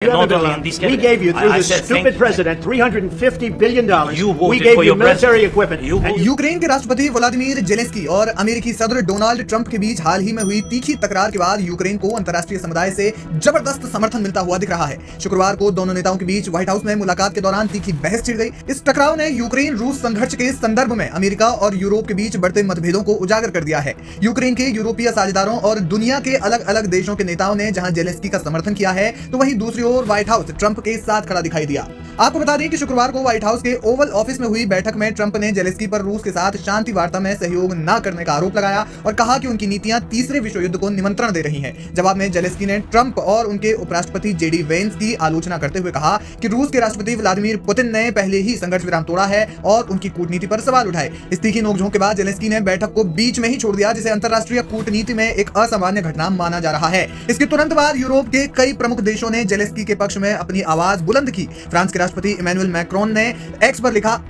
You not haven't only in allowed- this We cabinet. gave you, through I the said stupid thank you. president, $350 billion. You We voted gave for you your military president. equipment. You And voted- Ukraine के राष्ट्रपति Vladimir Zelensky और अमेरिकी सदर Donald Trump के बीच हाल ही में हुई तीखी तकरार के बाद यूक्रेन को अंतर्राष्ट्रीय समुदाय से जबरदस्त समर्थन मिलता हुआ दिख रहा है। शुक्रवार को दोनों नेताओं के बीच व्हाइट हाउस में मुलाकात के दौरान तीखी बहस छिड़ गई। इस टकराव ने यूक्रेन रूस संघर्ष के संदर्भ में अमेरिका और यूरोप के बीच बढ़ते मतभेदों को उजागर कर दिया है। यूक्रेन के यूरोपीय साझेदारों और दुनिया के अलग अलग देशों के नेताओं ने जहां जेलेंस्की का समर्थन किया है, तो वहीं दूसरी ओर व्हाइट हाउस ट्रंप के साथ खड़ा दिखाई दिया। आपको बता दें कि शुक्रवार को व्हाइट हाउस के ओवल ऑफिस में हुई बैठक में ट्रंप ने जेलेंस्की पर रूस के साथ शांति वार्ता में सहयोग न करने का आरोप लगाया और कहा कि उनकी नीतियां तीसरे विश्व युद्ध को निमंत्रण दे रही हैं। जवाब में जेलेंस्की ने ट्रंप और उनके उपराष्ट्रपति जेडी वेंस की आलोचना करते हुए कहा कि रूस के राष्ट्रपति व्लादिमीर पुतिन ने पहले ही संघर्ष विराम तोड़ा है और उनकी कूटनीति पर सवाल उठाए। इस तीखी नोकझोंक के बाद जेलेंस्की ने बैठक को बीच में ही छोड़ दिया, जिसे अंतर्राष्ट्रीय कूटनीति में एक असामान्य घटना माना जा रहा है। इसके तुरंत बाद यूरोप के कई प्रमुख देशों ने जेलेंस्की के पक्ष में अपनी आवाज बुलंद की। फ्रांस के राष्ट्रपति इमैनुअल मैक्रोन ने एक्स पर लिखा,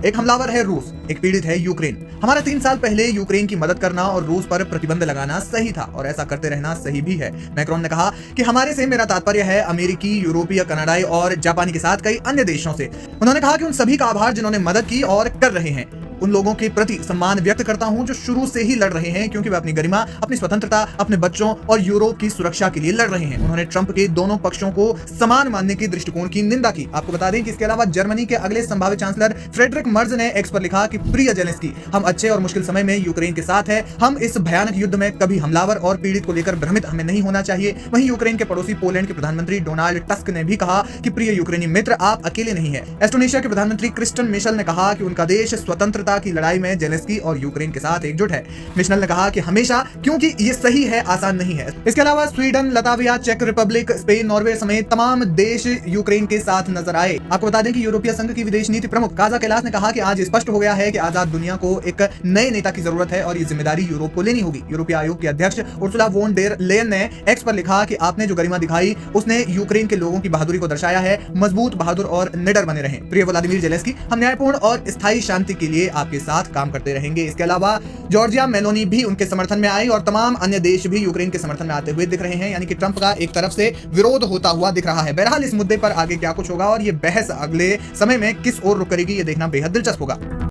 एक हमलावर है रूस, एक पीड़ित है यूक्रेन। हमारा 3 साल पहले यूक्रेन की मदद करना और रूस पर प्रतिबंध लगाना सही था और ऐसा करते रहना सही भी है। मैक्रोन ने कहा कि हमारे से मेरा तात्पर्य है अमेरिकी, यूरोपीय, कनाडाई और जापानी के साथ कई अन्य देशों से। उन्होंने कहा कि उन सभी का आभार जिन्होंने मदद की और कर रहे हैं। उन लोगों के प्रति सम्मान व्यक्त करता हूं जो शुरू से ही लड़ रहे हैं, क्योंकि वे अपनी गरिमा, अपनी स्वतंत्रता, अपने बच्चों और यूरोप की सुरक्षा के लिए लड़ रहे हैं। उन्होंने ट्रंप के दोनों पक्षों को समान मानने के दृष्टिकोण की निंदा की। आपको बता दें कि इसके अलावा जर्मनी के अगले संभावित चांसलर फ्रेडरिक मर्ज ने एक्स पर लिखा कि प्रिय जेलेंस्की, हम अच्छे और मुश्किल समय में यूक्रेन के साथ हैं। हम इस भयानक युद्ध में कभी हमलावर और पीड़ित को लेकर भ्रमित हमें नहीं होना चाहिए। वहीं यूक्रेन के पड़ोसी पोलैंड के प्रधानमंत्री डोनाल्ड टस्क ने भी कहा कि प्रिय यूक्रेनी मित्र, आप अकेले नहीं है। एस्टोनिशिया के प्रधानमंत्री क्रिस्टन मिशेल ने कहा कि उनका देश स्वतंत्रता की लड़ाई में जेलेंस्की और यूक्रेन के साथ एकजुट है। मिशेल ने कहा कि हमेशा, क्योंकि ये सही है, आसान नहीं है। इसके अलावा स्वीडन, लताविया, चेक रिपब्लिक, स्पेन, नॉर्वे समेत तमाम देश यूक्रेन के साथ नजर आए। आपको बता दें कि यूरोपीय संघ की विदेश नीति प्रमुख काजा कैलास ने कहा कि आज स्पष्ट हो गया है कि आजाद दुनिया को एक नए नेता की जरूरत है और ये जिम्मेदारी यूरोप को लेनी होगी। यूरोपीय आयोग के अध्यक्ष उर्सुला वोन डेर लेयन ने एक्स पर लिखा कि आपने जो गरिमा दिखाई उसने यूक्रेन के लोगों की बहादुरी को दर्शाया है। मजबूत, बहादुर और निडर बने रहें। प्रिय व्लादिमीर जेलेंस्की, हम न्यायपूर्ण और स्थायी शांति के लिए आपके साथ काम करते रहेंगे। इसके अलावा जॉर्जिया मेलोनी भी उनके समर्थन में आई और तमाम अन्य देश भी यूक्रेन के समर्थन में आते हुए दिख रहे हैं। यानी कि ट्रंप का एक तरफ से विरोध होता हुआ दिख रहा है। बहरहाल इस मुद्दे पर आगे क्या कुछ होगा और ये बहस अगले समय में किस ओर रुख करेगी, ये देखना बेहद दिलचस्प होगा।